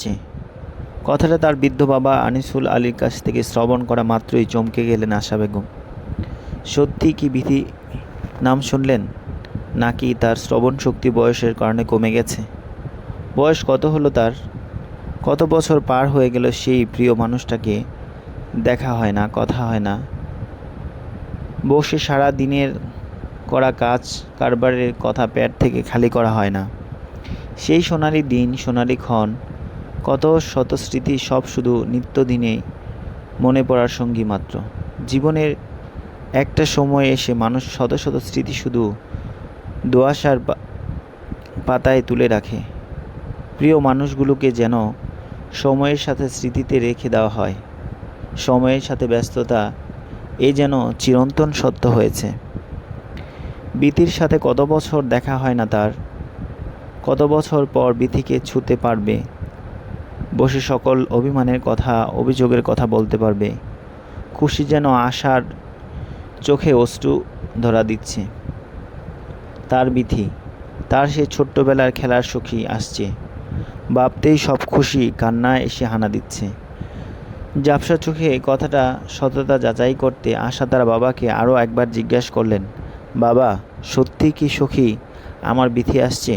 আসছে। কথাটা তার বৃদ্ধ বাবা আনিসুল আলীর কাছ থেকে শ্রবণ করা মাত্রই চমকে গেলেন আশা বেগম। সত্যি কি বিথি নাম শুনলেন, নাকি তার শ্রবণ শক্তি বয়সের কারণে কমে গেছে? বয়স কত হলো তার? কত বছর পার হয়ে গেল সেই প্রিয় মানুষটাকে দেখা হয় না, কথা হয় না। বসে সারা দিনের করা কাজ কারবারের কথা পেট থেকে খালি করা হয় না। সেই সোনালি দিন, সোনালি ক্ষণ, কত শত স্মৃতি, সব শুধু নিত্যদিনে মনে পড়ার সঙ্গী মাত্র। জীবনের একটা সময় এসে মানুষ শত শত স্মৃতি শুধু দোআঁশার পাতায় তুলে রাখে। প্রিয় মানুষগুলোকে যেন সময়ের সাথে স্মৃতিতে রেখে দেওয়া হয়। সময়ের সাথে ব্যস্ততা এ যেন চিরন্তন সত্য হয়েছে। বিথির সাথে কত বছর দেখা হয় না তার। কত বছর পর বিথিকে ছুঁতে পারবে, বসে সকল অভিমানের কথা, অভিযোগের কথা বলতে পারবে। খুশি যেন আশার চোখে অশ্রু ধরা দিচ্ছে। তার বিথি, তার সে ছোট্টবেলার খেলার সখী আসছে। ভাবতেই সব খুশি কান্নায় এসে হানা দিচ্ছে। ঝাপসা চোখে কথাটা সততা যাচাই করতে আশা তার বাবাকে আরও একবার জিজ্ঞাসা করলেন, বাবা, সত্যি কি সখী আমার বিথি আসছে?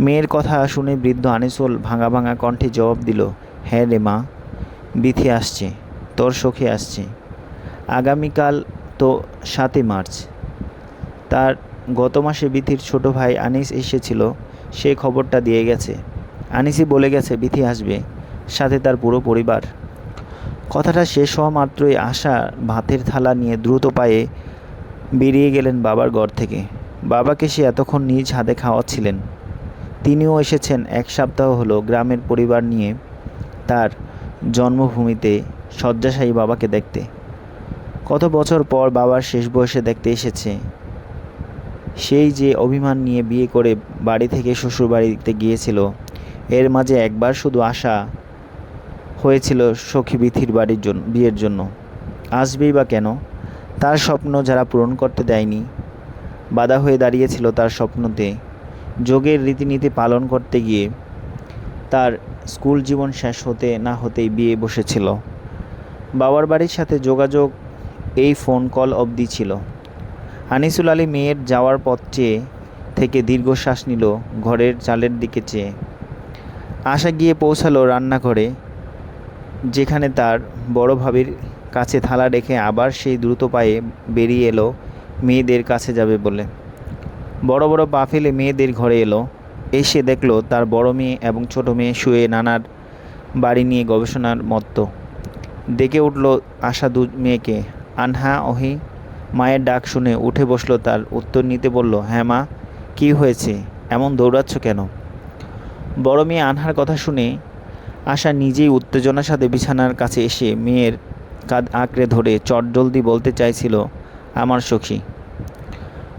মেয়ের কথা শুনে বৃদ্ধ আনিসুল ভাঙা ভাঙা কণ্ঠে জবাব দিল, হ্যাঁ রে মা, বিথি আসছে, তোর সখী আসছে। আগামীকাল তো 7 মার্চ। তার গত মাসে বিথির ছোট ভাই আনিস এসেছিল, সে খবরটা দিয়ে গেছে। আনিসই বলে গেছে বিথি আসবে, সাথে তার পুরো পরিবার। কথাটা শেষ হওয়া মাত্রই আশা ভাতের থালা নিয়ে দ্রুত পায়ে বেরিয়ে গেলেন বাবার ঘর থেকে। বাবাকে সে এতক্ষণ নিজ হাতে খাওয়াচ্ছিলেন। তিনিও এসেছেন 1 সপ্তাহ হলো গ্রামের পরিবার নিয়ে তার জন্মভূমিতে শয্যাশায়ী বাবাকে দেখতে। কত বছর পর বাবার শেষ বয়সে দেখতে এসেছে। সেই যে অভিমান নিয়ে বিয়ে করে বাড়ি থেকে শ্বশুরবাড়িতে গিয়েছিল, এর মাঝে একবার শুধু আশা হয়েছিল সখী বিথির বিয়ের জন্য। আসবেই বা কেন? তার স্বপ্ন যারা পূরণ করতে দেয়নি, বাধা হয়ে দাঁড়িয়েছিল তার স্বপ্নতে। যোগের রীতিনীতি পালন করতে গিয়ে তার স্কুল জীবন শেষ হতে না হতেই বিয়ে বসেছিল। বাবার বাড়ির সাথে যোগাযোগ এই ফোন কল অবধি ছিল। আনিসুল আলী মেয়ের যাওয়ার পথ চেয়ে থেকে দীর্ঘশ্বাস নিল, ঘরের চালের দিকে চেয়ে। আশা গিয়ে পৌঁছালো রান্নাঘরে, যেখানে তার বড় ভাবির কাছে থালা রেখে আবার সেই দ্রুত পায়ে বেরিয়ে এলো মেয়েদের কাছে যাবে বলে। বড় বড় পা ফেলে মেয়েদের ঘরে এলো। এসে দেখলো তার বড় মেয়ে এবং ছোট মেয়ে শুয়ে নানার বাড়ি নিয়ে গবেষণার মত্ত। ডেকে উঠল আশা দু মেয়েকে, আনহা, ওহি। মায়ের ডাক শুনে উঠে বসলো, তার উত্তর নিতে বলল, হ্যাঁ মা, কী হয়েছে, এমন দৌড়াচ্ছ কেন? বড় মেয়ে আনহার কথা শুনে আশা নিজেই উত্তেজনার সাথে বিছানার কাছে এসে মেয়ের কাঁধ আঁকড়ে ধরে চটজলদি বলতে চাইছিল, আমার সখী।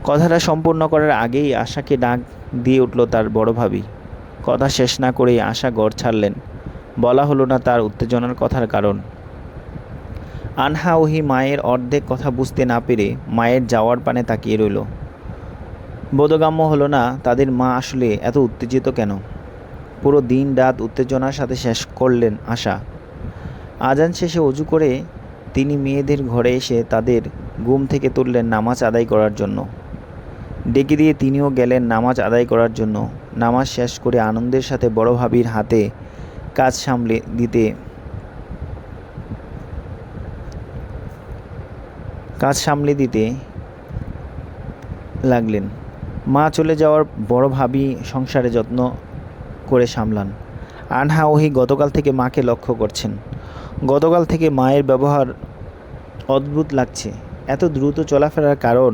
কথাটা সম্পূর্ণ করার আগেই আশাকে ডাক দিয়ে উঠল তার বড় ভাবি। কথা শেষ না করেই আশা ঘর ছাড়লেন। বলা হলো না তার উত্তেজনার কথার কারণ। আনহা ওহি মায়ের অর্ধেক কথা বুঝতে না পেরে মায়ের যাওয়ার পানে তাকিয়ে রইল। বোধগম্য হলো না তাদের মা আসলে এত উত্তেজিত কেন। পুরো দিন রাত উত্তেজনার সাথে শেষ করলেন আশা। আজান শেষে অজু করে তিনি মেয়েদের ঘরে এসে তাদের ঘুম থেকে তুললেন নামাজ আদায় করার জন্য। ডেকে দিয়ে তিনিও গেলেন নামাজ আদায় করার জন্য। নামাজ শেষ করে আনন্দের সাথে বড় ভাবির হাতে কাজ সামলে দিতে লাগলেন। মা চলে যাওয়ার বড় ভাবি সংসারে যত্ন করে সামলান। আনহা ওহি গতকাল থেকে মাকে লক্ষ্য করছেন। গতকাল থেকে মায়ের ব্যবহার অদ্ভুত লাগছে। এত দ্রুত চলাফেরার কারণ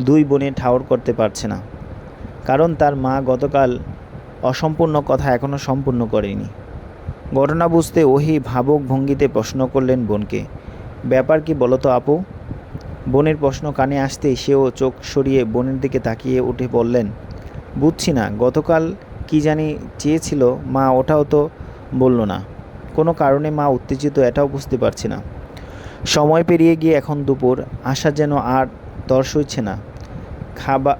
দুই বোনে ঠাউর করতে পারছে না। কারণ তার মা গতকাল অসম্পূর্ণ কথা এখনও সম্পূর্ণ করেনি। ঘটনা বুঝতে ওহি ভাবুক ভঙ্গিতে প্রশ্ন করলেন বোনকে, ব্যাপার কি বলো তো আপু? বোনের প্রশ্ন কানে আসতেই সেও চোখ সরিয়ে বোনের দিকে তাকিয়ে উঠে বললেন, বুঝছি না, গতকাল কি জানি চেয়েছিল মা, ওটাও তো বলল না। কোনো কারণে মা উত্তেজিত, এটাও বুঝতে পারছি না। সময় পেরিয়ে গিয়ে এখন দুপুর। আশা যেন আর তর সইছে না। খাবার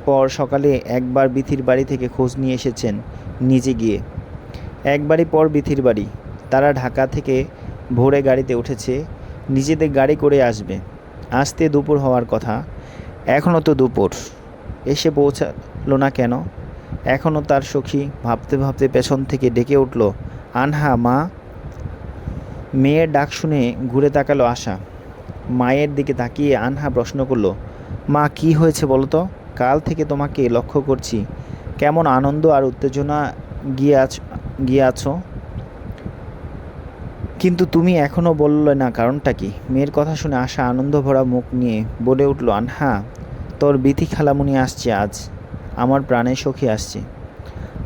পর সকালে একবার বিথির বাড়ি থেকে খোঁজ নিয়ে এসেছেন নিজে গিয়ে। এক বাড়ি পর বিথির বাড়ি। তারা ঢাকা থেকে ভোরে গাড়িতে উঠেছে, নিজেদের গাড়ি করে আসবে। আসতে দুপুর হওয়ার কথা, এখনও তো দুপুর। এসে পৌঁছালো না কেন? এখনও তার সখী ভাবতে ভাবতে পেছন থেকে ডেকে উঠল, আনহা মা। মেয়ের ডাক শুনে ঘুরে তাকালো আশা। মায়ের দিকে তাকিয়ে আনহা প্রশ্ন করল, মা কি হয়েছে বলো তো? কাল থেকে তোমাকে লক্ষ্য করছি, কেমন আনন্দ আর উত্তেজনা গিয়ে আছো, কিন্তু তুমি এখনও বললে না কারণটা কি? মেয়ের কথা শুনে আশা আনন্দ ভরা মুখ নিয়ে বলে উঠল, আনহা তোর বিথি খালামণি আসছে আজ, আমার প্রাণের সখী আসছে।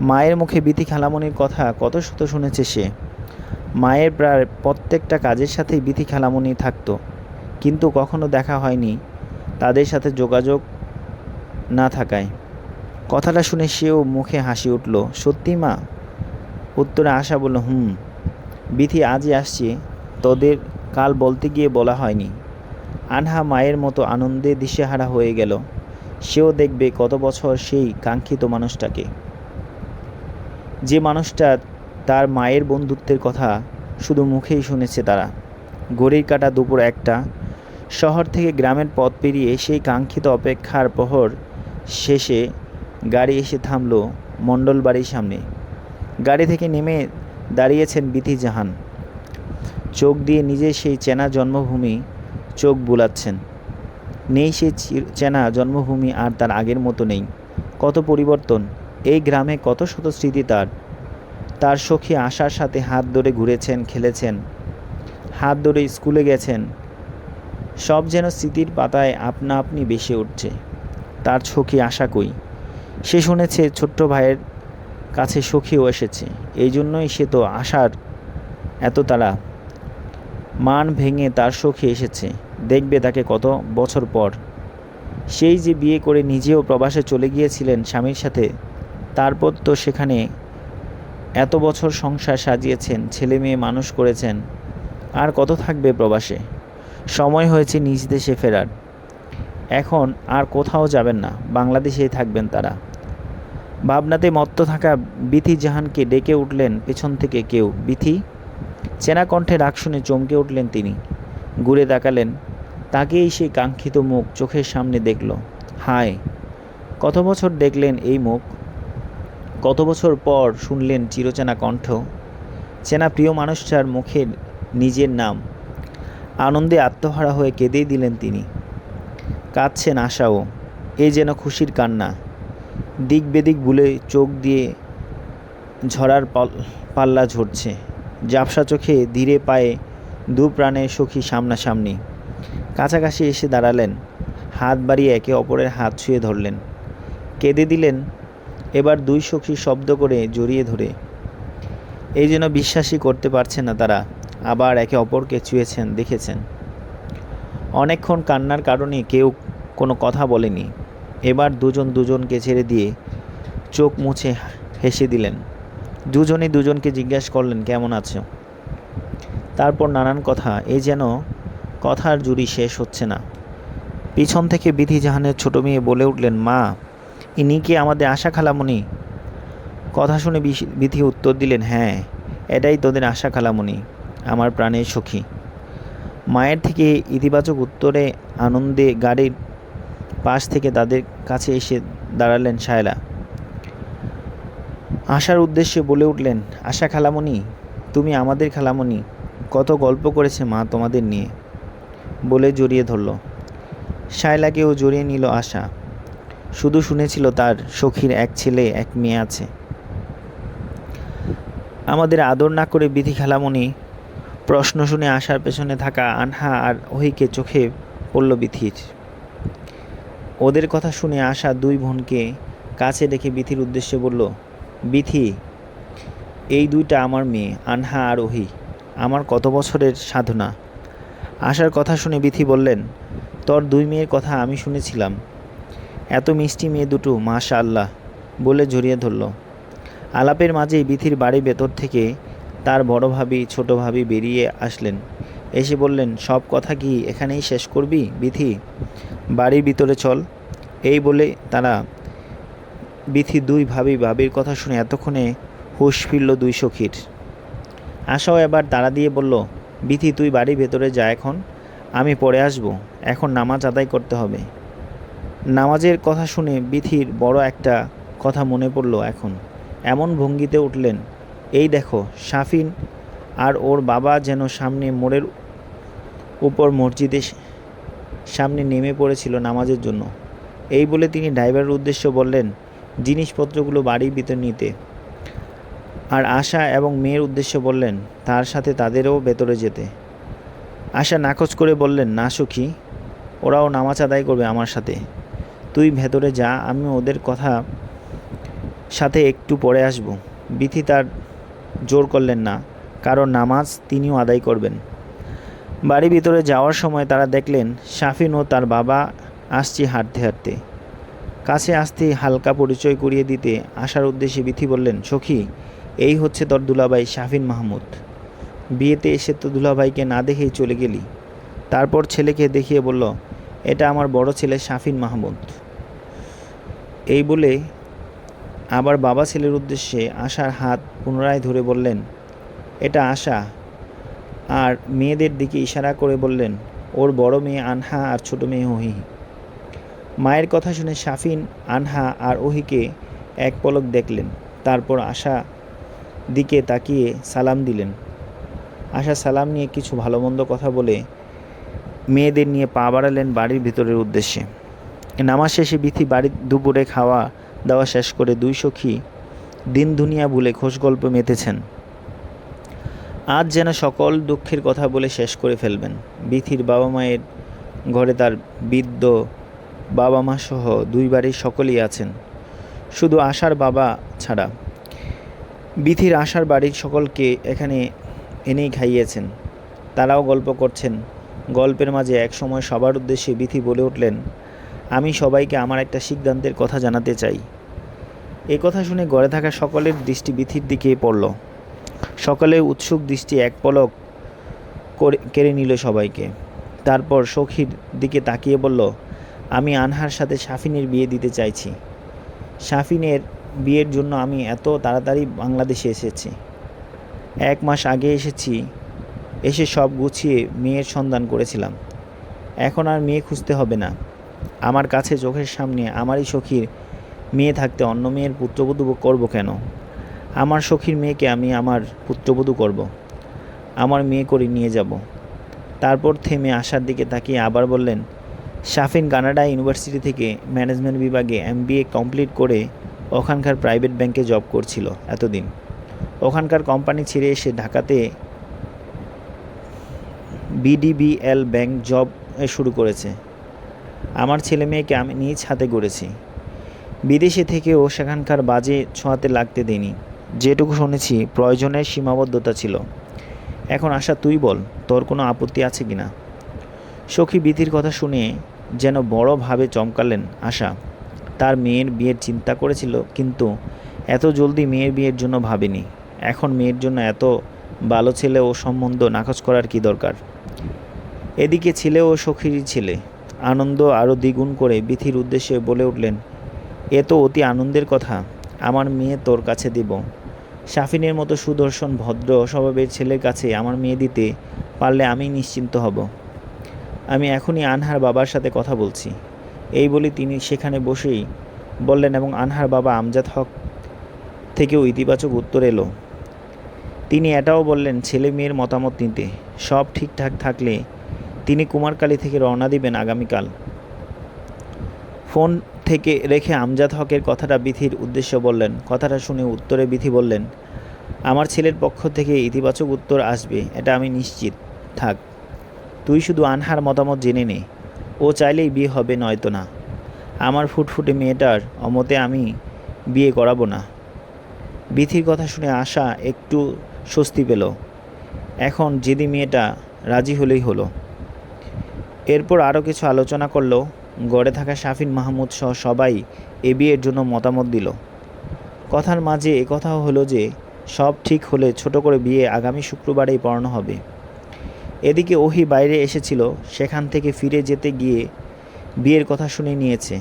মায়ের মুখে বিথি খালামণির কথা কত শত শুনেছে সে। মায়ের প্রায় প্রত্যেকটা কাজের সাথেই বিথি খালামণি থাকতো, কিন্তু কখনো দেখা হয়নি তাদের সাথে যোগাযোগ না থাকায়। কথাটা শুনে সেও মুখে হাসি উঠল, সত্যি মা? উত্তরে আশা বলল, বিথি আজই আসছে, তোদের কাল বলতে গিয়ে বলা হয়নি। আনহা মায়ের মতো আনন্দে দিশেহারা হয়ে গেল। সেও দেখবে কত বছর সেই কাঙ্ক্ষিত মানুষটাকে, যে মানুষটা তার মায়ের বন্ধুত্বের কথা শুধু মুখেই শুনেছে তারা। ঘড়ির কাঁটা দুপুর 1টা। শহর থেকে গ্রামের পথ পেরিয়ে সেই কাঙ্ক্ষিত অপেক্ষার প্রহর শেষে গাড়ি এসে থামল মণ্ডল বাড়ির সামনে। গাড়ি থেকে নেমে দাঁড়িয়েছেন বিথি জাহান। চোখ দিয়ে নিজের সেই চেনা জন্মভূমি চোখ বুলাচ্ছেন। নেই সেই চেনা জন্মভূমি, আর তার আগের মতো নেই। কত পরিবর্তন! এই গ্রামে কত শত স্মৃতি তার সখী আশার সাথে হাত ধরে ঘুরেছেন, খেলেছেন, হাত ধরে স্কুলে গেছেন। সব যেন স্মৃতির পাতায় আপনা আপনি ভেসে উঠছে। তার সখী আশা কই? সে শুনেছে ছোট্ট ভাইয়ের কাছে সখীও এসেছে, এই জন্যই সে তো আশার এত তাড়া। মান ভেঙে তার সখী এসেছে, দেখবে তাকে কত বছর পর। সেই যে বিয়ে করে নিজেও প্রবাসে চলে গিয়েছিলেন স্বামীর সাথে, তারপর তো সেখানে এত বছর সংসার সাজিয়েছেন, ছেলে মেয়ে মানুষ করেছেন, আর কত থাকবে প্রবাসে? সময় হয়েছে নিজ দেশে ফেরার। এখন আর কোথাও যাবেন না, বাংলাদেশেই থাকবেন তারা। ভাবনাতে মত্ত থাকা বিথি জাহানকে ডেকে উঠলেন পেছন থেকে কেউ, বিথি। চেনা কণ্ঠে ডাক শুনে চমকে উঠলেন তিনি। ঘুরে তাকালেন, তাকেই সেই কাঙ্ক্ষিত মুখ চোখের সামনে দেখল। হায়, কত বছর দেখলেন এই মুখ, কত বছর পর শুনলেন চিরচেনা কণ্ঠ, চেনা প্রিয় মানুষটার মুখে নিজের নাম। আনন্দে আত্মহারা হয়ে কেঁদেই দিলেন তিনি। কাঁদছেন আশাও, এ যেন খুশির কান্না। দিক বেদিক ভুলে চোখ দিয়ে ঝরার পাল্লা ঝরছে। ঝাপসা চোখে ধীরে পায়ে দু প্রাণের সখী সামনাসামনি। কাছাকাছি এসে দাঁড়ালেন, হাত বাড়িয়ে একে অপরের হাত ছুঁয়ে ধরলেন, কেঁদে দিলেন এবার দুই সখী শব্দ করে জড়িয়ে ধরে। এই যেন বিশ্বাসই করতে পারছে না তারা আবার একে অপরকে ছুঁয়েছেন, দেখেছেন। অনেকক্ষণ কান্নার কারণে কেউ কোনো কথা বলেনি। এবার দুজন দুজনকে ছেড়ে দিয়ে চোখ মুছে হেসে দিলেন। দুজনই দুজনকে জিজ্ঞাসা করলেন, কেমন আছো? তারপর নানান কথা, এই যেন কথার জুড়ি শেষ হচ্ছে না। পিছন থেকে বিথি জাহানের ছোট মেয়ে বলে উঠলেন, মা, ইনি কি আমাদের আশা খালামণি? কথা শুনে বিথি উত্তর দিলেন, হ্যাঁ, এটাই তোদের আশা খালামণি, আমার প্রাণের সখী। মায়ের থেকে ইতিবাচক উত্তরে আনন্দে গাড়ির পাশ থেকে তাদের কাছে এসে দাঁড়ালেন শায়লা। আশার উদ্দেশ্যে বলে উঠলেন, আশা খালামণি, তুমি আমাদের খালামণি, কত গল্প করেছে মা তোমাদের নিয়ে, বলে জড়িয়ে ধরল। শায়লাকেও জড়িয়ে নিল আশা। শুধু শুনেছিল তার সখীর এক ছেলে এক মেয়ে আছে। আমাদের আদর না করে বিথি খালামণি? প্রশ্ন শুনে আশার পেছনে থাকা আনহা আর ওহিকে চোখে পড়ল বিথির। ওদের কথা শুনে আশা দুই বোনকে কাছে ডেকে বিথির উদ্দেশ্যে বলল, বিথি, এই দুইটা আমার মেয়ে, আনহা আর ওহি, আমার কত বছরের সাধনা। আশার কথা শুনে বিথি বললেন, তোর দুই মেয়ের কথা আমি শুনেছিলাম, এত মিষ্টি মেয়ে দুটো, মাশাআল্লাহ, বলে জড়িয়ে ধরল। আলাপের মাঝেই বিথির বাড়ি ভেতর থেকে তার বড় ভাবি ছোট ভাবি বেরিয়ে আসলেন। এসে বললেন, সব কথা কি এখানেই শেষ করবি বিথি? বাড়ির ভিতরে চল। এই বলে তারা বিথি দুই ভাবির কথা শুনে এতক্ষণে হুঁশ ফিরল দুই সখীর। আশাও এবার তাড়া দিয়ে বলল, বিথি তুই বাড়ির ভেতরে যা, এখন আমি পরে আসব, এখন নামাজ আদায় করতে হবে। নামাজের কথা শুনে বিথির বড় একটা কথা মনে পড়ল এখন। এমন ভঙ্গিতে উঠলেন, এই দেখো শাফিন আর ওর বাবা যেন সামনে মোড়ের উপর মসজিদের সামনে নেমে পড়েছিল নামাজের জন্য। এই বলে তিনি ড্রাইভারের উদ্দেশ্য বললেন জিনিসপত্রগুলো বাড়ির ভিতর নিতে, আর আশা এবং মেয়ের উদ্দেশ্য বললেন তার সাথে তাদেরও ভেতরে যেতে। আশা নাকচ করে বললেন, না সখী, ওরাও নামাজ আদায় করবে আমার সাথে, তুই ভেতরে যা, আমি ওদের কথা সাথে একটু পরে আসব। বিথি তার জোর করলেন না, কারণ নামাজ তিনিও আদায় করবেন। বাড়ি ভিতরে যাওয়ার সময় তারা দেখলেন শাফিন ও তার বাবা আসছে হাঁটতে হাঁটতে। কাছে আসতেই হালকা পরিচয় করিয়ে দিতে আসার উদ্দেশ্যে বিথি বললেন, সখী, এই হচ্ছে তোর দুলাভাই শাফিন মাহমুদ। বিয়েতে এসে তো দুলাভাইকে না দেখেই চলে গেলি। তারপর ছেলেকে দেখিয়ে বলল, এটা আমার বড় ছেলে শাফিন মাহমুদ। এই বলে আবার বাবা ছেলের উদ্দেশ্যে আশার হাত পুনরায় ধরে বললেন, এটা আশা, আর মেয়েদের দিকে ইশারা করে বললেন, ওর বড় মেয়ে আনহা আর ছোট মেয়ে ওহি। মায়ের কথা শুনে শাফিন, আনহা আর ওহিকে এক পলক দেখলেন, তারপর আশা দিকে তাকিয়ে সালাম দিলেন। আশা সালাম নিয়ে কিছু ভালো মন্দ কথা বলে মেয়েদের নিয়ে পা বাড়ালেন বাড়ির ভিতরের উদ্দেশ্যে। নামাজ শেষে বিথি বাড়ির দুপুরে খাওয়া দাওয়া শেষ করে দুই সখী দিন দুনিয়া ভুলে খোশ গল্প মেতেছেন। আজ যেন সকল দুঃখের কথা বলে শেষ করে ফেলবেন। বিথির বাবা মায়ের ঘরে তার বৃদ্ধ বাবা মা সহ দুই বাড়ির সকলেই আছেন, শুধু আশার বাবা ছাড়া। বিথির আশার বাড়ির সকলকে এখানে এনেই খাইয়েছেন, তারাও গল্প করছেন। গল্পের মাঝে এক সময় সবার উদ্দেশ্যে বিথি বলে উঠলেন, আমি সবাইকে আমার একটা সিদ্ধান্তের কথা জানাতে চাই। এই কথা শুনে ঘরে থাকা সকলের দৃষ্টি বিথির দিকে পড়ল। সকলের উৎসুক দৃষ্টি এক পলক কেড়ে নিল সবাইকে। তারপর সখীর দিকে তাকিয়ে বলল, আমি আনহার সাথে শাফিনের বিয়ে দিতে চাইছি। শাফিনের বিয়ের জন্য আমি এত তাড়াতাড়ি বাংলাদেশে এসেছি। 1 মাস আগে এসেছি, এসে সব গুছিয়ে মেয়ের সন্ধান করেছিলাম। এখন আর মেয়ে খুঁজতে হবে না। আমার কাছে চোখের সামনে আমারই সখীর মেয়ে থাকতে অন্য মেয়ের পুত্রবধূ করব কেন? আমার সখীর মেয়েকে আমি আমার পুত্রবধূ করব, আমার মেয়ে করে নিয়ে যাব। তারপর থেমে আসার দিকে তাকিয়ে আবার বললেন, শাফিন কানাডা ইউনিভার্সিটি থেকে ম্যানেজমেন্ট বিভাগে MBA কমপ্লিট করে ওখানকার প্রাইভেট ব্যাংকে জব করছিল এতদিন। ওখানকার কোম্পানি ছেড়ে এসে ঢাকাতে BDBL ব্যাংক জব শুরু করেছে। আমার ছেলে মেয়েকে আমি নিজ হাতে গড়েছি। বিদেশে থেকেও সেখানকার বাজে ছোঁয়াতে লাগতে দিইনি। যেটুকু শুনেছি প্রয়োজনের সীমাবদ্ধতা ছিল। এখন আশা তুই বল, তোর কোনো আপত্তি আছে কি না? সখী বিধির কথা শুনে যেন বড়ভাবে চমকালেন আশা। তার মেয়ের বিয়ের চিন্তা করেছিল, কিন্তু এত জলদি মেয়ের বিয়ের জন্য ভাবেনি। এখন মেয়ের জন্য এত ভালো ছেলে ও সম্বন্ধ নাকচ করার কি দরকার? এদিকে ছেলে ও সখীর ছেলে আনন্দ আরও দ্বিগুণ করে বিথির উদ্দেশ্যে বলে উঠলেন, এ তো অতি আনন্দের কথা। আমার মেয়ে তোর কাছে দেব। শাফিনের মতো সুদর্শন ভদ্র স্বভাবের ছেলের কাছে আমার মেয়ে দিতে পারলে আমি নিশ্চিন্ত হব। আমি এখনই আনহার বাবার সাথে কথা বলছি। এই বলে তিনি সেখানে বসেই বললেন, এবং আনহার বাবা আমজাদ হক থেকেও ইতিবাচক উত্তর এলো। তিনি এটাও বললেন ছেলে মেয়ের মতামত নিতে। সব ঠিকঠাক থাকলে তিনি কুমারকালী থেকে রওনা দিবেন আগামীকাল। ফোন থেকে রেখে আমজাদ হকের কথাটা বিথির উদ্দেশ্যে বললেন। কথাটা শুনে উত্তরে বিথি বললেন, আমার ছেলের পক্ষ থেকে ইতিবাচক উত্তর আসবে, এটা আমি নিশ্চিত। থাক, তুই শুধু আনহার মতামত জেনে নে। ও চাইলেই বিয়ে হবে, নয়তো না। আমার ফুটফুটে মেয়েটার অমতে আমি বিয়ে করাবো না। বিথির কথা শুনে আশা একটু স্বস্তি পেল। এখন যেদি মেয়েটা রাজি হলেই হলো। এরপর আরও কিছু আলোচনা করলো। গড়ে থাকা শাফিন মাহমুদ সহ সবাই এ বিয়ের জন্য মতামত দিল। কথার মাঝে একথাও হলো যে সব ঠিক হলে ছোট করে বিয়ে আগামী শুক্রবারেই পড়ানো হবে। এদিকে ওহি বাইরে এসেছিল, সেখান থেকে ফিরে যেতে গিয়ে বিয়ের কথা শুনে নিয়েছে।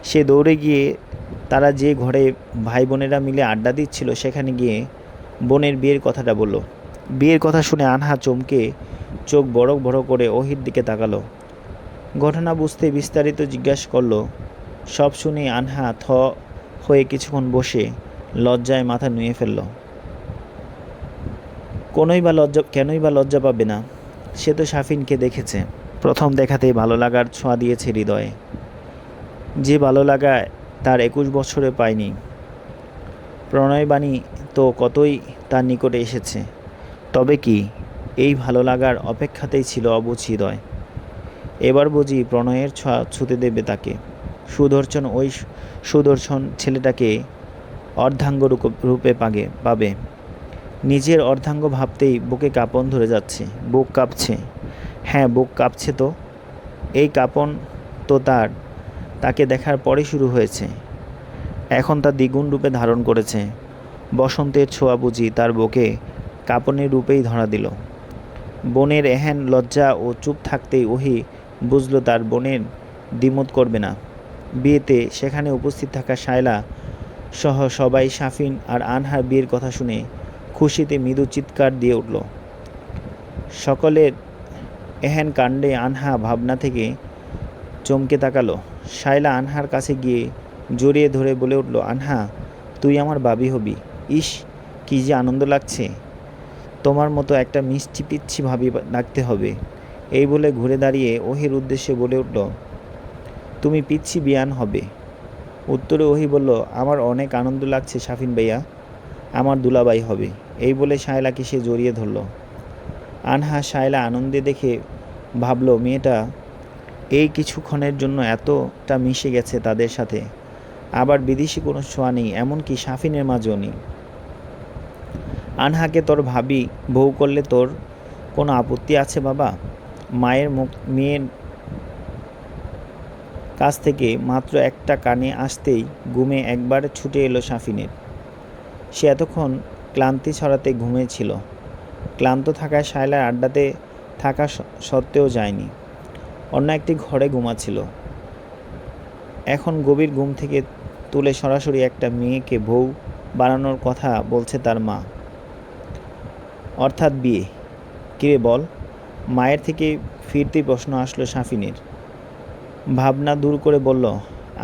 সে দৌড়ে গিয়ে তারা যে ঘরে ভাই বোনেরা মিলে আড্ডা দিচ্ছিল সেখানে গিয়ে বোনের বিয়ের কথাটা বলল। বিয়ের কথা শুনে আনহা চমকে চোখ বড় বড় করে ওহির দিকে তাকালো। ঘটনা বুঝতে বিস্তারিত জিজ্ঞাসা করলো। সব শুনে আনহা হয়ে কিছুক্ষণ বসে লজ্জায় মাথা নুয়ে ফেলল। কেনই বা লজ্জা পাবে না? সে তো শাফিনকে দেখেছে, প্রথম দেখাতেই ভালো লাগার ছোঁয়া দিয়েছে হৃদয়ে। যে ভালো লাগায় তার 21 বছরে পায়নি। প্রণয়বাণী তো কতই তার নিকটে এসেছে, তবে কি এই ভালো লাগার অপেক্ষাতেই ছিল অবুঝ হৃদয়। এবার বুঝি প্রণয়ের ছোঁয়া ছুঁতে দেবে তাকে। সুদর্শন ছেলেটাকে অর্ধাঙ্গ রূপে পাবে। নিজের অর্ধাঙ্গ ভাবতেই বুকে কাঁপন ধরে যাচ্ছে। বুক কাঁপছে। হ্যাঁ, বুক কাঁপছে তো। এই কাঁপন তো তাকে দেখার পরে শুরু হয়েছে। এখন তা দ্বিগুণ রূপে ধারণ করেছে। বসন্তের ছোঁয়া বুঝি তার বুকে কাঁপনের রূপেই ধরা দিল। বোনের এহেন লজ্জা ও চুপ থাকতেই ওহি বুঝল তার বোনের দ্বিমত করবে না বিয়েতে। সেখানে উপস্থিত থাকা শায়লা সহ সবাই শাফিন আর আনহার বিয়ের কথা শুনে খুশিতে মৃদু চিৎকার দিয়ে উঠল। সকলের এহেন কাণ্ডে আনহা ভাবনা থেকে চমকে তাকালো। শায়লা আনহার কাছে গিয়ে জড়িয়ে ধরে বলে উঠল, আনহা, তুই আমার বাবি হবি। ইস, কি যে আনন্দ লাগছে। তোমার মতো একটা মিষ্টি পিচ্ছি ভাবি ডাকতে হবে। এই বলে ঘুরে দাঁড়িয়ে ওহির উদ্দেশ্যে বলে উঠল, তুমি পিচ্ছি বিয়ান হবে। উত্তরে ওহি বলল, আমার অনেক আনন্দ লাগছে শাফিন ভাইয়া, আমার দুলাবাই হবে। এই বলে শায়লাকে সে জড়িয়ে ধরল। আনহা শায়লা আনন্দে দেখে ভাবল, মেয়েটা এই কিছুক্ষণের জন্য এতটা মিশে গেছে তাদের সাথে। আবার বিদেশি কোনো ছোঁয়া নেই, এমনকি শাফিনের মাঝেও নেই। আনহাকে তোর ভাবি বউ করলে তোর কোনো আপত্তি আছে বাবা? মেয়ের কাছ থেকে মাত্র একটা কানে আসতেই ঘুমে একবার ছুটে এলো শাফিনের। সে এতক্ষণ ক্লান্তি ছড়াতে ঘুমিয়েছিল। ক্লান্ত থাকায় শায়লার আড্ডাতে থাকা সত্ত্বেও যায়নি। অন্য একটি ঘরে ঘুমাচ্ছিল। এখন গভীর ঘুম থেকে তুলে সরাসরি একটা মেয়েকে বউ বানানোর কথা বলছে তার মা, অর্থাৎ বিয়ে। কিরে বল? মায়ের থেকে ফিরতেই প্রশ্ন আসলো শাফিনের। ভাবনা দূর করে বলল,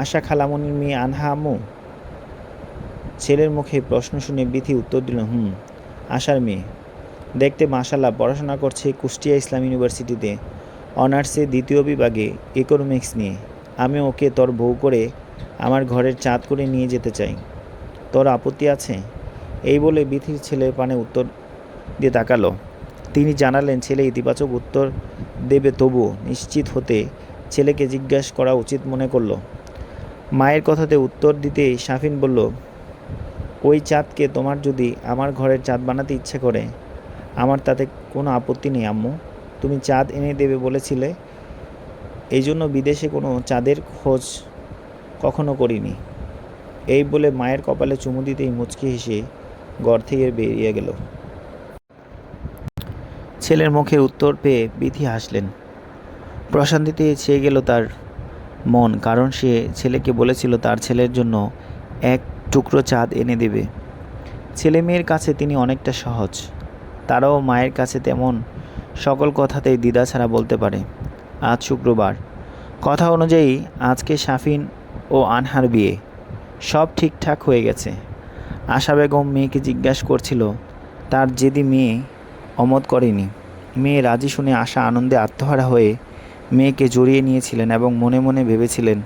আশা খালামণির মেয়ে আনহা আম্মু। ছেলের মুখে প্রশ্ন শুনে বিথি উত্তর দিল, আশার মেয়ে। দেখতে মাশাআল্লাহ, পড়াশোনা করছে কুষ্টিয়া ইসলাম ইউনিভার্সিটিতে, অনার্সে 2য় বিভাগে ইকোনমিক্স নিয়ে। আমি ওকে তোর বউ করে আমার ঘরের চাঁদ করে নিয়ে যেতে চাই। তোর আপত্তি আছে? এই বলে বিথির ছেলে পানে উত্তর দিয়ে তাকালো। তিনি জানালেন ছেলে ইতিবাচক উত্তর দেবে, তবু নিশ্চিত হতে ছেলেকে জিজ্ঞাসা করা উচিত মনে করল। মায়ের কথাতে উত্তর দিতেই শাফিন বলল, ওই চাঁদকে তোমার যদি আমার ঘরের চাঁদ বানাতে ইচ্ছে করে, আমার তাতে কোনো আপত্তি নেই আম্মু। তুমি চাঁদ এনে দেবে বলেছিলে, এই জন্য বিদেশে কোনো চাঁদের খোঁজ কখনো করিনি। এই বলে মায়ের কপালে চুমু দিতেই মুচকি হেসে ঘর থেকে বেরিয়ে গেল। ছেলের মুখের উত্তর পেয়ে বিথি হাসলেন। প্রশান্তিতে ছেয়ে গেল তার মন, কারণ সে ছেলেকে বলেছিল তার ছেলের জন্য এক টুকরো চাঁদ এনে দেবে। ছেলে মেয়ের কাছে তিনি অনেকটা সহজ, তারাও মায়ের কাছে তেমন। সকল কথাতেই দ্বিধা ছাড়া বলতে পারে। আজ শুক্রবার, কথা অনুযায়ী আজকে শাফিন ও আনহার বিয়ে। সব ঠিকঠাক হয়ে গেছে। আশা বেগম মেয়েকে জিজ্ঞাসা করছিল, তার জেদি মেয়ে অমত করেনি। মেয়ে রাজি শুনে আশা আনন্দে আত্মহারা হয়ে মেয়েকে জড়িয়ে নিয়েছিলেন এবং মনে মনে ভেবেছিলেন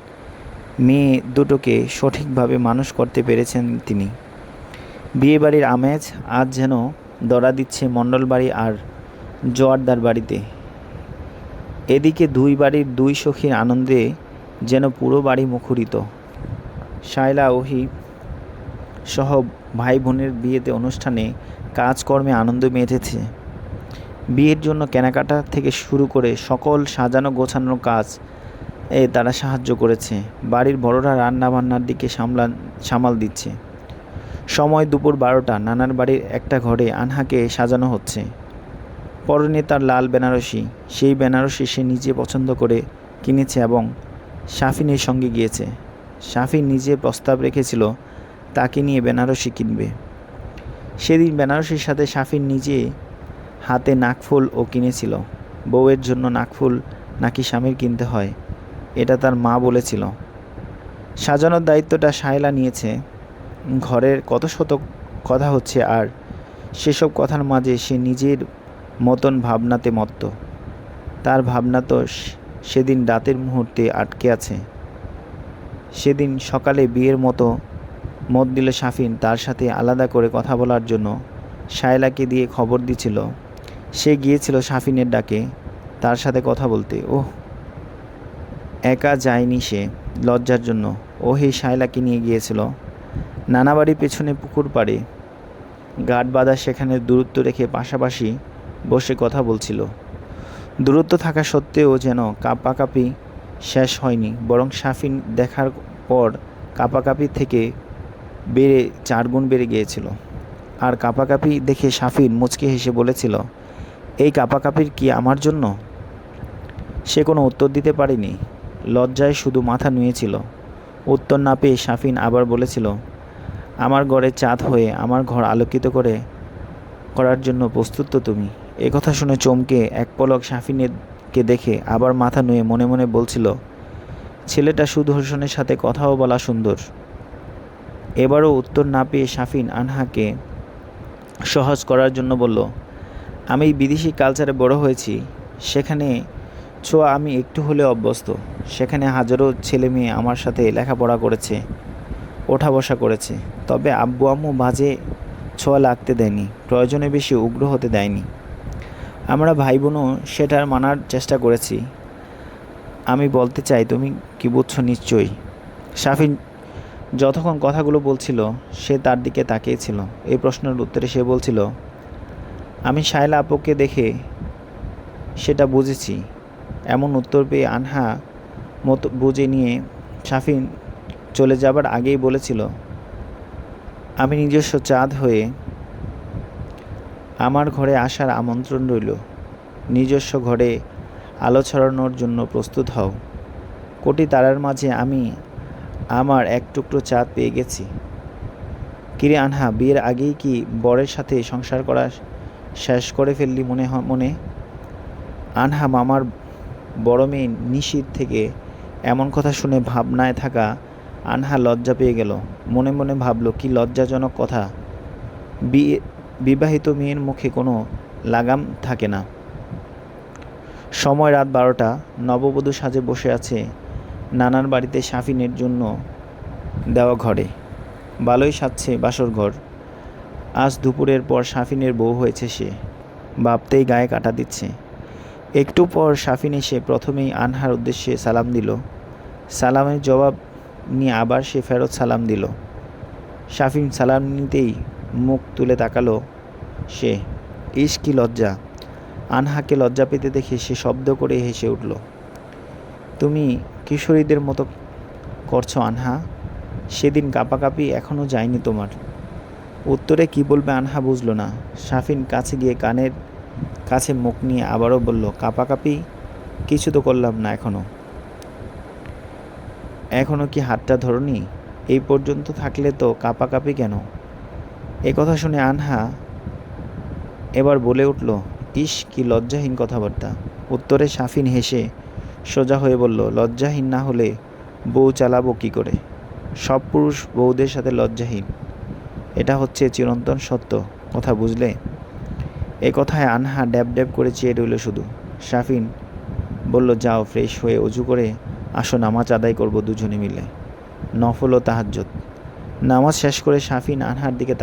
মেয়ে দুটোকে সঠিকভাবে মানুষ করতে পেরেছেন তিনি। বিয়েবাড়ির আমেজ আজ যেন দড়া দিচ্ছে মণ্ডল বাড়ি আর জোয়ারদার বাড়িতে। এদিকে দুই বাড়ির দুই সখীর আনন্দে যেন পুরো বাড়ি মুখরিত। শায়লা, ওহি সহ ভাই বোনের বিয়েতে অনুষ্ঠানে কাজকর্মে আনন্দ মেতেছে। বিয়ের জন্য কেনাকাটা থেকে শুরু করে সকল সাজানো গোছানোর কাজ তারা সাহায্য করেছে। বাড়ির বড়রা রান্নাবান্নার দিকে সামাল দিচ্ছে। সময় দুপুর 12টা। নানার বাড়ির একটা ঘরে আনহাকে সাজানো হচ্ছে। পরনে তার লাল বেনারসি। সেই বেনারসি সে নিজে পছন্দ করে কিনেছে এবং শাফিনের সঙ্গে গিয়েছে। শাফিন নিজে প্রস্তাব রেখেছিল তাকে নিয়ে বেনারসি কিনবে। সেদিন বেনারসির সাথে শাফিন নিজে হাতে নাকফুলও কিনেছিল। বউয়ের জন্য নাকফুল নাকি স্বামীর কিনতে হয়, এটা তার মা বলেছিল। সাজানোর দায়িত্বটা সায়লা নিয়েছে। ঘরের কত শত কথা হচ্ছে, আর সেসব কথার মাঝে সে নিজের মতন ভাবনাতে মত্ত। তার ভাবনা তো সেদিন রাতের মুহূর্তে আটকে আছে। সেদিন সকালে বিয়ের মতো মত দিল শাফিন তার সাথে আলাদা করে কথা বলার জন্য। শায়লাকে দিয়ে খবর দিছিল সে গিয়েছিল শাফিনের ডাকে তার সাথে কথা বলতে। ওহ, একা যায়নি সে লজ্জার জন্য। ও হে শায়লাকে নিয়ে গিয়েছিল নানাবাড়ির পেছনে পুকুর পাড়ে। গাঁট বাঁধা সেখানে দূরত্ব রেখে পাশাপাশি বসে কথা বলছিল। দূরত্ব থাকা সত্ত্বেও যেন কাঁপাকাঁপি শেষ হয়নি, বরং শাফিন দেখার পর কাঁপাকাঁপি থেকে বেড়ে 4 গুণ বেড়ে গিয়েছিল। আর কাঁপাকাঁপি দেখে শাফিন মুচকি হেসে বলেছিল, এই কাঁপাকাঁপির কি আমার জন্য? সে কোনো উত্তর দিতে পারেনি, লজ্জায় শুধু মাথা নুয়েছিল। উত্তর না পেয়ে শাফিন আবার বলেছিল, আমার ঘরে চাঁদ হয়ে আমার ঘর আলোকিত করার জন্য প্রস্তুত তো তুমি? কথা শুনে চমকে এক পলক শাফিনকে দেখে আবার মাথা নুয়ে মনে মনে বলছিল, ছেলেটা সুদর্শনের সাথে কথাও বলা সুন্দর। এবারও উত্তর না পেয়ে শাফিন আনহাকে সহজ করার জন্য বলল, আমি বিদেশি কালচারে বড় হয়েছি, সেখানে ছোঁয়া আমি একটু হলেও অভ্যস্ত। সেখানে হাজারো ছেলে মেয়ে আমার সাথে লেখাপড়া করেছে, ওঠা বসা করেছে, তবে আব্বু আম্মু বাজে ছোঁয়া লাগতে দেয়নি, প্রয়োজনে বেশি উগ্র হতে দেয়নি। আমরা ভাই বোনও সেটার মানার চেষ্টা করেছি। আমি বলতে চাই, তুমি কি বুঝছো? নিশ্চয়ই। শাফিন যতক্ষণ কথাগুলো বলছিল সে তার দিকে তাকিয়েছিল। এই প্রশ্নের উত্তরে সে বলছিল, আমি শায়লা আপুকে দেখে সেটা বুঝেছি। এমন উত্তর পেয়ে আনহা মতো বুঝে নিয়ে শাফিন চলে যাবার আগেই বলেছিল, আমি নিজস্ব চাঁদ হয়ে আমার ঘরে আসার আমন্ত্রণ রইল। নিজস্ব ঘরে আলো ছড়ানোর জন্য প্রস্তুত হও। কোটি তারার মাঝে আমি আমার এক টুকরো চাঁদ পেয়ে গেছি। কিরে আনহা, বিয়ের আগেই কি বরের সাথে সংসার করা শেষ করে ফেললি মনে? আনহা মামার বড় মেয়ে নিশির থেকে এমন কথা শুনে ভাবনায় থাকা আনহা লজ্জা পেয়ে গেল। মনে মনে ভাবল, কি লজ্জাজনক কথা। বিবাহিত মেয়ের মুখে কোনো লাগাম থাকে না। সময় রাত 12টা। নববধূ সাজে বসে আছে নানার বাড়িতে শাফিনের জন্য দেওয়া ঘরে। ভালোই সাজছে বাসর ঘর। আজ দুপুরের পর শাফিনের বউ হয়েছে সে, ভাবতেই গায়ে কাঁটা দিচ্ছে। একটু পর শাফিন এসে প্রথমেই আনহার উদ্দেশ্যে সালাম দিল। সালামের জবাব নিয়ে আবার সে ফেরত সালাম দিল। শাফিন সালাম নিতেই মুখ তুলে তাকালো সে। ইস, কি লজ্জা! আনহাকে লজ্জা পেতে দেখে সে শব্দ করে হেসে উঠল। তুমি কিশোরীদের মতো করছো আনহা, সেদিন কাঁপাকাঁপি এখনও যায়নি তোমার। উত্তরে কি বলবে আনহা বুঝল না। শাফিন কাছে গিয়ে কানের কাছে মুখ নিয়ে আবারও বলল, কাঁপাকাঁপি কিছু তো করলাম না এখনো কি হাতটা ধরনি? এই পর্যন্ত থাকলে তো কাঁপাকাঁপি কেন? কথা শুনে আনহা এবার বলে উঠল, ইস, কি লজ্জাহীন কথাবার্তা। উত্তরে শাফিন হেসে সোজা হয়ে বলল, লজ্জাহীন না হলে বউ চালাবো কি করে? সব পুরুষ বউদের সাথে লজ্জাহীন, এটা হচ্ছে চিরন্তন সত্য কথা, বুঝলে? কথায় আনহা ড্যাব ড্যাব করে চেয়ে রইল শুধু। শাফিন বলল, যাও ফ্রেশ হয়ে অজু করে আসো, নামাজ আদায় করব দুজনে মিলে, নফল ও তাহাজ্জুদ। নামাজ শেষ করে শাফিন আনহার দিকে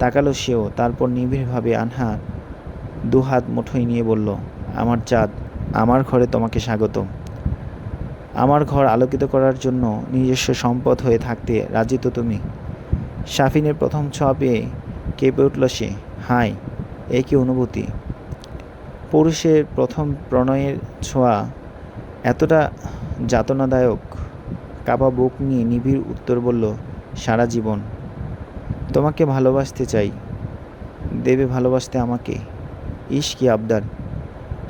তাকালো সেও। তারপর নিবিড়ভাবে আনহার দুহাত মুঠোয় নিয়ে বলল, আমার চাঁদ, আমার ঘরে তোমাকে স্বাগতম। আমার ঘর আলোকিত করার জন্য নিজস্ব সম্পদ হয়ে থাকতে রাজি তো তুমি? শাফিনের প্রথম ছোঁয়া পেয়ে কেঁপে উঠল সে। হায়, এ কি অনুভূতি! পুরুষের প্রথম প্রণয়ের ছোঁয়া এতটা যাতনাদায়ক। কাঁপা বুক নিয়ে নিবিড় উত্তর বলল, সারা জীবন তোমাকে ভালোবাসতে চাই। দেবে ভালোবাসতে আমাকে? ইস, কি আবদার!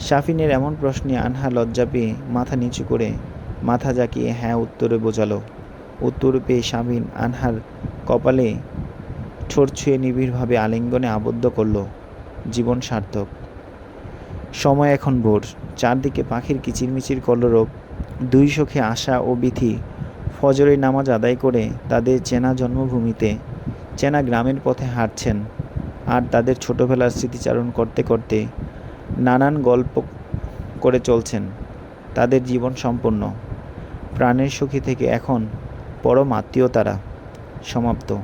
শাফিনের এমন প্রশ্নে আনহা লজ্জা পেয়ে মাথা নিচু করে মাথা জাকিয়ে হ্যাঁ উত্তরে বোঝালো। উত্তর পেয়ে শাবিন আনহার কপালে ঠোঁট ছুঁয়ে নিবিড়ভাবে আলিঙ্গনে আবদ্ধ করল। জীবন সার্থক। সময় এখন ভোর। চারদিকে পাখির কিচিরমিচির কলরব। দুই সখী আশা ও বিথি ফজরের নামাজ আদায় করে তাদের চেনা জন্মভূমিতে, চেনা গ্রামের পথে হাঁটছেন। আর তাদের ছোটবেলার স্মৃতিচারণ করতে করতে নানান গল্প করে চলছেন। তাদের জীবন সম্পূর্ণ। প্রাণের সখী থেকে এখন পরম আত্মীয় তারা। সমাপ্ত।